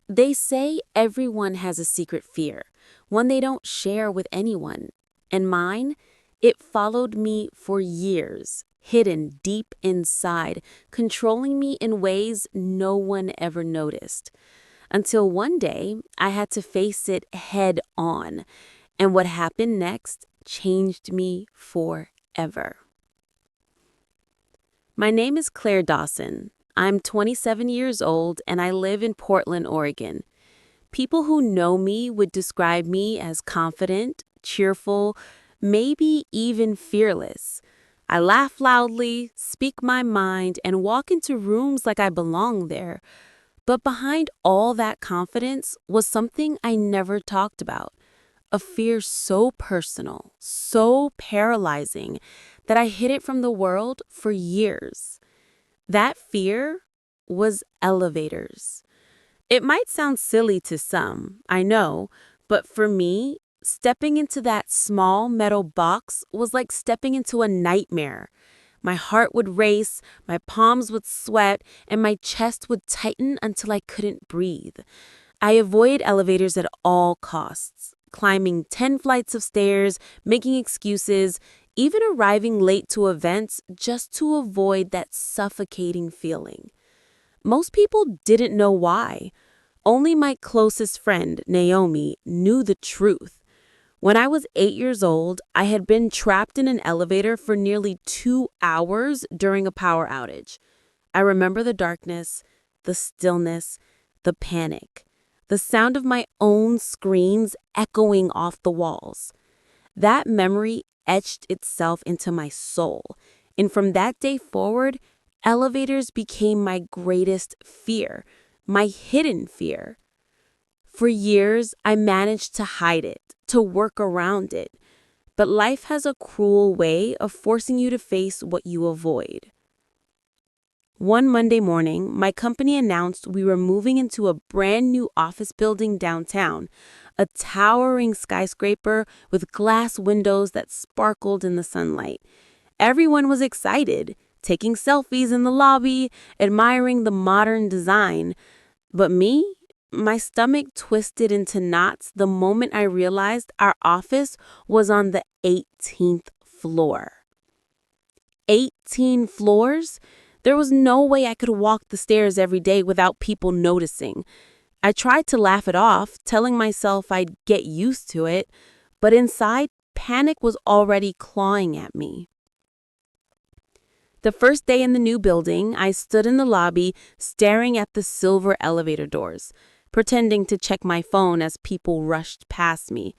They say everyone has a secret fear, one they don't share with anyone. And mine, it followed me for years, hidden deep inside, controlling me in ways no one ever noticed. Until one day, I had to face it head on. And what happened next changed me forever. My name is Claire Dawson. I'm 27 years old and I live in Portland, Oregon. People who know me would describe me as confident, cheerful, maybe even fearless. I laugh loudly, speak my mind, and walk into rooms like I belong there. But behind all that confidence was something I never talked about. A fear so personal, so paralyzing, that I hid it from the world for years. That fear was elevators. It might sound silly to some, I know, but for me, stepping into that small metal box was like stepping into a nightmare. My heart would race, my palms would sweat, and my chest would tighten until I couldn't breathe. I avoided elevators at all costs, climbing 10 flights of stairs, making excuses, even arriving late to events just to avoid that suffocating feeling. Most people didn't know why. Only my closest friend, Naomi, knew the truth. When I was 8 years old, I had been trapped in an elevator for nearly 2 hours during a power outage. I remember the darkness, the stillness, the panic, the sound of my own screams echoing off the walls. That memory etched itself into my soul, and from that day forward, elevators became my greatest fear, my hidden fear. For years, I managed to hide it, to work around it. But life has a cruel way of forcing you to face what you avoid. One Monday morning, my company announced we were moving into a brand new office building downtown, a towering skyscraper with glass windows that sparkled in the sunlight. Everyone was excited, taking selfies in the lobby, admiring the modern design. But me? My stomach twisted into knots the moment I realized our office was on the 18th floor. 18 floors? There was no way I could walk the stairs every day without people noticing. I tried to laugh it off, telling myself I'd get used to it, but inside, panic was already clawing at me. The first day in the new building, I stood in the lobby staring at the silver elevator doors, pretending to check my phone as people rushed past me.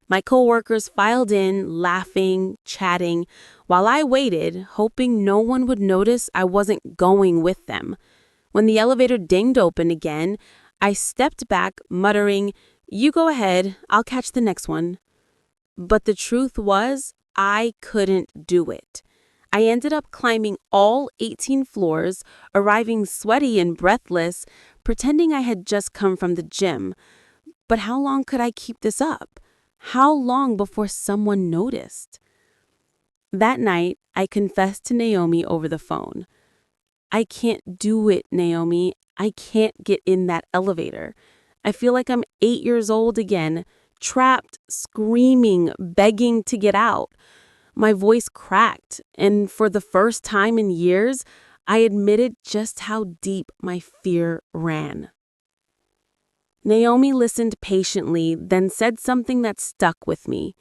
My coworkers filed in, laughing, chatting, while I waited, hoping no one would notice I wasn't going with them. When the elevator dinged open again, I stepped back, muttering, "You go ahead, I'll catch the next one." But the truth was, I couldn't do it. I ended up climbing all 18 floors, arriving sweaty and breathless, pretending I had just come from the gym. But how long could I keep this up? How long before someone noticed? That night, I confessed to Naomi over the phone. "I can't do it, Naomi. I can't get in that elevator. I feel like I'm 8 years old again, trapped, screaming, begging to get out." My voice cracked, and for the first time in years, I admitted just how deep my fear ran. Naomi listened patiently, then said something that stuck with me.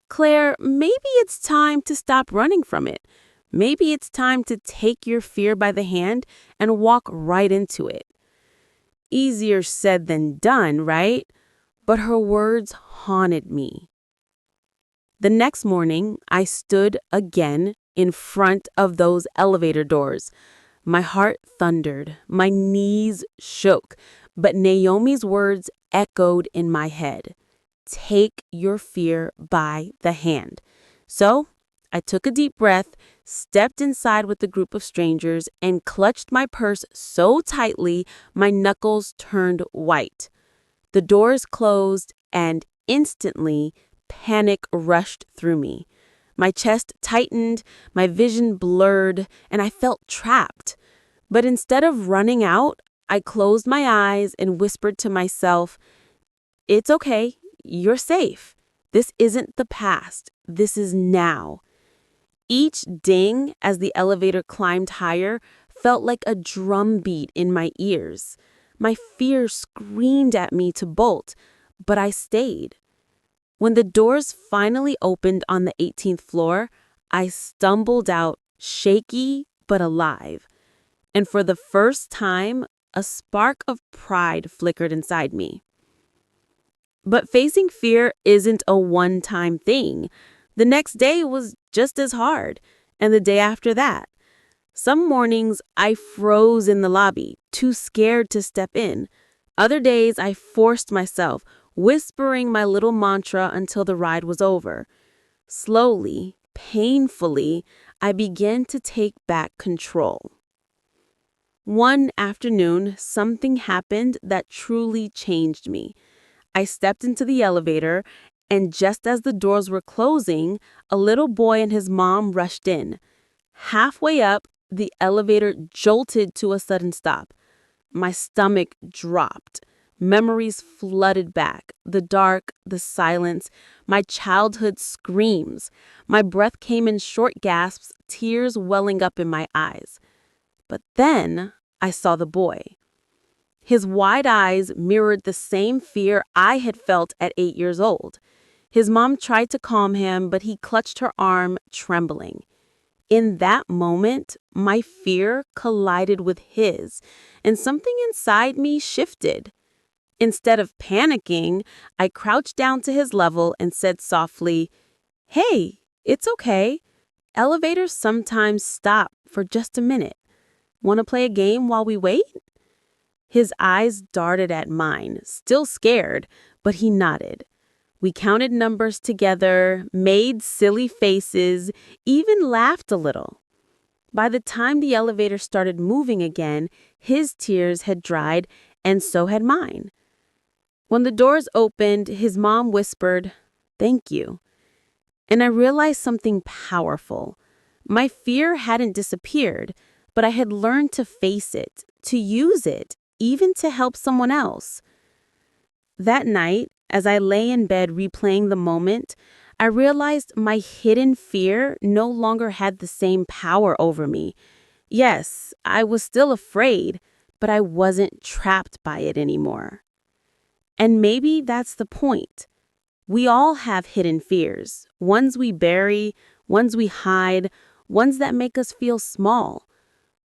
"Claire, maybe it's time to stop running from it. Maybe it's time to take your fear by the hand and walk right into it." Easier said than done, right? But her words haunted me. The next morning, I stood again in front of those elevator doors. My heart thundered, my knees shook, but Naomi's words echoed in my head. Take your fear by the hand. So I took a deep breath, stepped inside with a group of strangers, and clutched my purse so tightly my knuckles turned white. The doors closed, and instantly, panic rushed through me. My chest tightened, my vision blurred, and I felt trapped. But instead of running out, I closed my eyes and whispered to myself, "It's okay. You're safe. This isn't the past. This is now." Each ding as the elevator climbed higher felt like a drum beat in my ears. My fear screamed at me to bolt, but I stayed. When the doors finally opened on the 18th floor, I stumbled out, shaky but alive. And for the first time, a spark of pride flickered inside me. But facing fear isn't a one-time thing. The next day was just as hard, and the day after that. Some mornings I froze in the lobby, too scared to step in. Other days I forced myself, whispering my little mantra until the ride was over. Slowly, painfully, I began to take back control. One afternoon, something happened that truly changed me. I stepped into the elevator, and just as the doors were closing, a little boy and his mom rushed in. Halfway up, the elevator jolted to a sudden stop. My stomach dropped. Memories flooded back. The dark, the silence, my childhood screams. My breath came in short gasps, tears welling up in my eyes. But then I saw the boy. His wide eyes mirrored the same fear I had felt at 8 years old. His mom tried to calm him, but he clutched her arm, trembling. In that moment, my fear collided with his, and something inside me shifted. Instead of panicking, I crouched down to his level and said softly, "Hey, it's okay. Elevators sometimes stop for just a minute. Want to play a game while we wait?" His eyes darted at mine, still scared, but he nodded. We counted numbers together, made silly faces, even laughed a little. By the time the elevator started moving again, his tears had dried, and so had mine. When the doors opened, his mom whispered, "Thank you." And I realized something powerful. My fear hadn't disappeared, but I had learned to face it, to use it, even to help someone else. That night, as I lay in bed replaying the moment, I realized my hidden fear no longer had the same power over me. Yes, I was still afraid, but I wasn't trapped by it anymore. And maybe that's the point. We all have hidden fears, ones we bury, ones we hide, ones that make us feel small.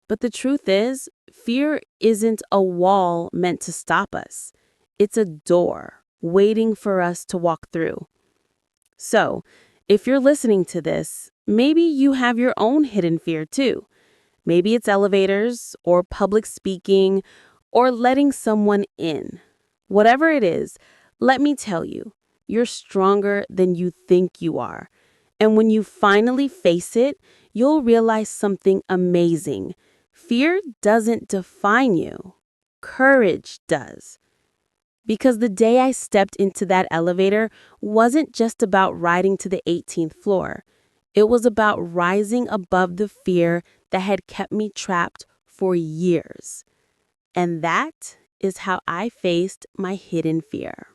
But the truth is, fear isn't a wall meant to stop us. It's a door waiting for us to walk through. So, if you're listening to this, maybe you have your own hidden fear too. Maybe it's elevators, or public speaking, or letting someone in. Whatever it is, let me tell you, you're stronger than you think you are. And when you finally face it, you'll realize something amazing. Fear doesn't define you. Courage does. Because the day I stepped into that elevator wasn't just about riding to the 18th floor. It was about rising above the fear that had kept me trapped for years. And that is how I faced my hidden fear.